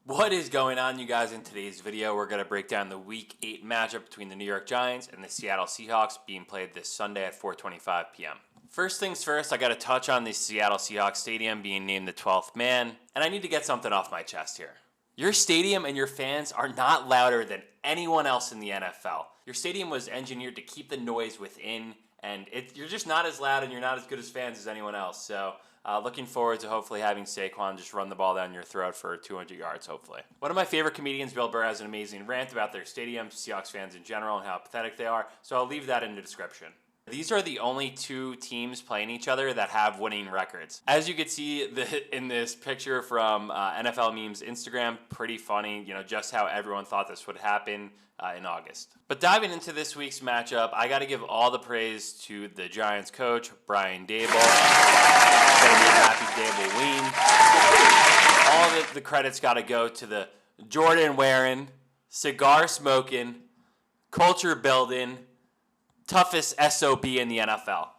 What is going on, you guys? In today's video, we're going to break down the Week 8 matchup between the New York Giants and the Seattle Seahawks being played this Sunday at 4:25 p.m. First things first, I got to touch on the Seattle Seahawks stadium being named the 12th man, and I need to get something off my chest here. Your stadium and your fans are not louder than anyone else in the NFL. Your stadium was engineered to keep the noise within, and you're just not as loud and you're not as good as fans as anyone else. So looking forward to hopefully having Saquon just run the ball down your throat for 200 yards, hopefully. One of my favorite comedians, Bill Burr, has an amazing rant about their stadium, Seahawks fans in general, and how pathetic they are, so I'll leave that in the description. These are the only two teams playing each other that have winning records. As you can see in this picture from NFL Memes Instagram, pretty funny, just how everyone thought this would happen in August. But diving into this week's matchup, I got to give all the praise to the Giants coach, Brian Daboll. It's going to be a happy Daboll wean. All of the credit's got to go to the Jordan wearing, cigar smoking, culture building, toughest SOB in the NFL.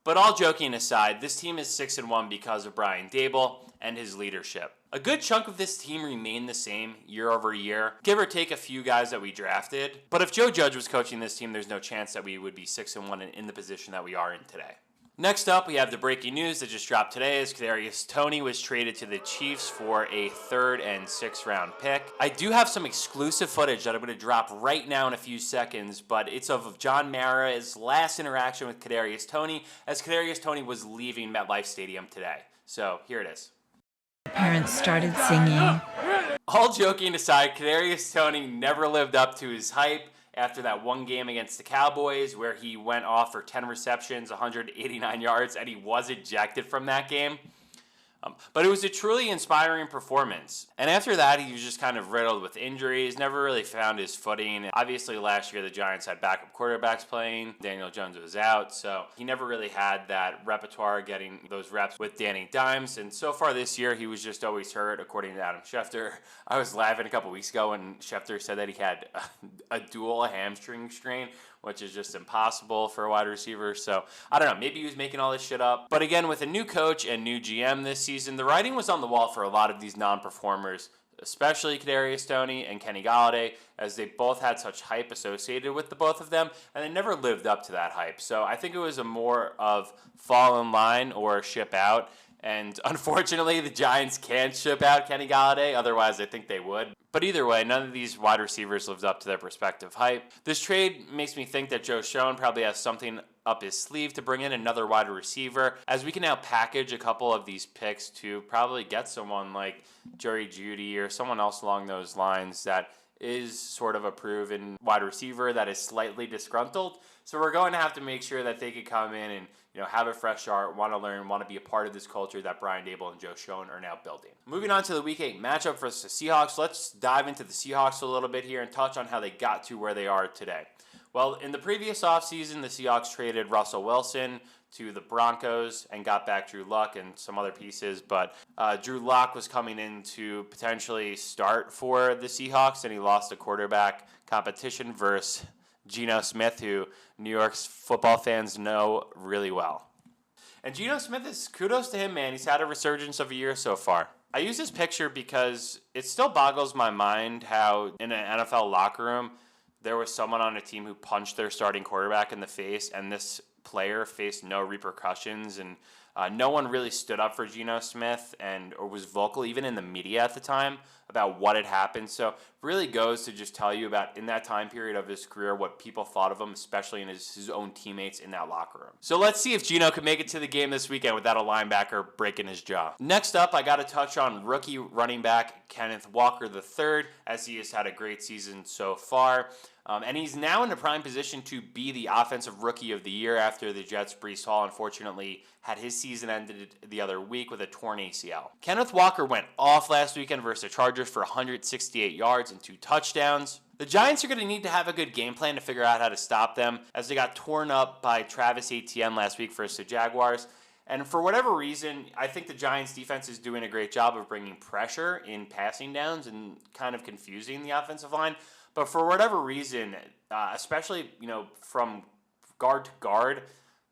But all joking aside, this team is 6-1 because of Brian Daboll and his leadership. A good chunk of this team remained the same year over year, give or take a few guys that we drafted. But if Joe Judge was coaching this team, there's no chance that we would be 6-1 and in the position that we are in today. Next up, we have the breaking news that just dropped today as Kadarius Toney was traded to the Chiefs for a 3rd and 6th round pick. I do have some exclusive footage that I'm going to drop right now in a few seconds, but it's of John Mara's last interaction with Kadarius Toney as Kadarius Toney was leaving MetLife Stadium today. So here it is. Parents started singing. All joking aside, Kadarius Toney never lived up to his hype after that one game against the Cowboys where he went off for 10 receptions, 189 yards, and he was ejected from that game. But it was a truly inspiring performance. And after that, he was just kind of riddled with injuries, never really found his footing. Obviously, last year, the Giants had backup quarterbacks playing. Daniel Jones was out, so he never really had that repertoire getting those reps with Danny Dimes. And so far this year, he was just always hurt, according to Adam Schefter. I was laughing a couple weeks ago when Schefter said that he had a dual hamstring strain, which is just impossible for a wide receiver. So, I don't know, maybe he was making all this shit up. But again, with a new coach and new GM this season, the writing was on the wall for a lot of these non-performers, especially Kadarius Toney and Kenny Golladay, as they both had such hype associated with the both of them, and they never lived up to that hype. So I think it was a more of fall in line or ship out. And unfortunately, the Giants can't ship out Kenny Golladay. Otherwise, I think they would. But either way, none of these wide receivers lived up to their respective hype. This trade makes me think that Joe Schoen probably has something up his sleeve to bring in another wide receiver, as we can now package a couple of these picks to probably get someone like Jerry Jeudy or someone else along those lines that is sort of a proven wide receiver that is slightly disgruntled. So we're going to have to make sure that they could come in and have a fresh start, want to learn, want to be a part of this culture that Brian Daboll and Joe Schoen are now building. Moving on to the Week 8 matchup versus the Seahawks, let's dive into the Seahawks a little bit here and touch on how they got to where they are today. Well, in the previous offseason, the Seahawks traded Russell Wilson to the Broncos and got back Drew Luck and some other pieces, but Drew Luck was coming in to potentially start for the Seahawks, and he lost a quarterback competition versus Geno Smith, who New York's football fans know really well. And Geno Smith, kudos to him, man. He's had a resurgence of a year so far. I use this picture because it still boggles my mind how in an NFL locker room, there was someone on a team who punched their starting quarterback in the face, and this player faced no repercussions, and no one really stood up for Geno Smith or was vocal even in the media at the time about what had happened. So really goes to just tell you about in that time period of his career what people thought of him, especially in his own teammates in that locker room. So let's see if Geno can make it to the game this weekend without a linebacker breaking his jaw. Next up, I got to touch on rookie running back Kenneth Walker III, as he has had a great season so far. And he's now in the prime position to be the offensive rookie of the year after the Jets' Breece Hall unfortunately had his season ended the other week with a torn ACL. Kenneth Walker went off last weekend versus the Chargers for 168 yards and 2 touchdowns. The Giants are going to need to have a good game plan to figure out how to stop them, as they got torn up by Travis Etienne last week versus the Jaguars. And for whatever reason, I think the Giants defense is doing a great job of bringing pressure in passing downs and kind of confusing the offensive line. But for whatever reason, especially, from guard to guard,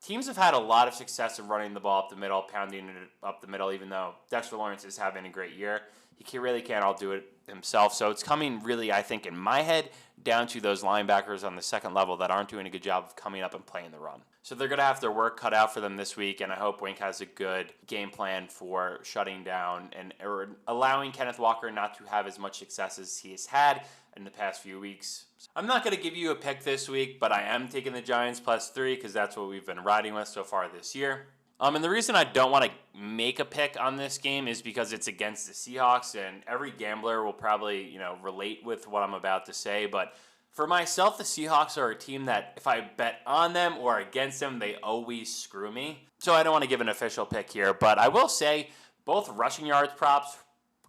teams have had a lot of success in running the ball up the middle, pounding it up the middle, even though Dexter Lawrence is having a great year. He really can't all do it himself. So it's coming really, I think, in my head, down to those linebackers on the second level that aren't doing a good job of coming up and playing the run. So they're going to have their work cut out for them this week, and I hope Wink has a good game plan for shutting down or allowing Kenneth Walker not to have as much success as he has had in the past few weeks. I'm not going to give you a pick this week, but I am taking the Giants +3 because that's what we've been riding with so far this year. And the reason I don't want to make a pick on this game is because it's against the Seahawks, and every gambler will probably, relate with what I'm about to say. But for myself, the Seahawks are a team that if I bet on them or against them, they always screw me. So I don't want to give an official pick here, but I will say both rushing yards props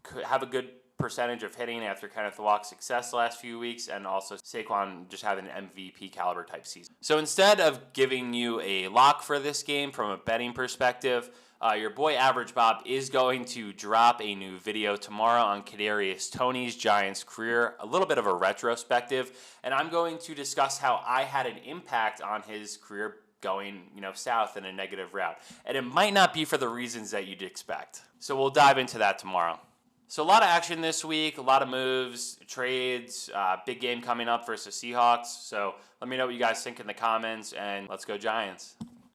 could have a good percentage of hitting after Kenneth Walker's success the last few weeks, and also Saquon just having an MVP caliber type season. So instead of giving you a lock for this game from a betting perspective, your boy Average Bob is going to drop a new video tomorrow on Kadarius Toney's Giants career, a little bit of a retrospective, and I'm going to discuss how I had an impact on his career going, south in a negative route. And it might not be for the reasons that you'd expect. So we'll dive into that tomorrow. So a lot of action this week, a lot of moves, trades, big game coming up versus Seahawks. So let me know what you guys think in the comments, and let's go Giants.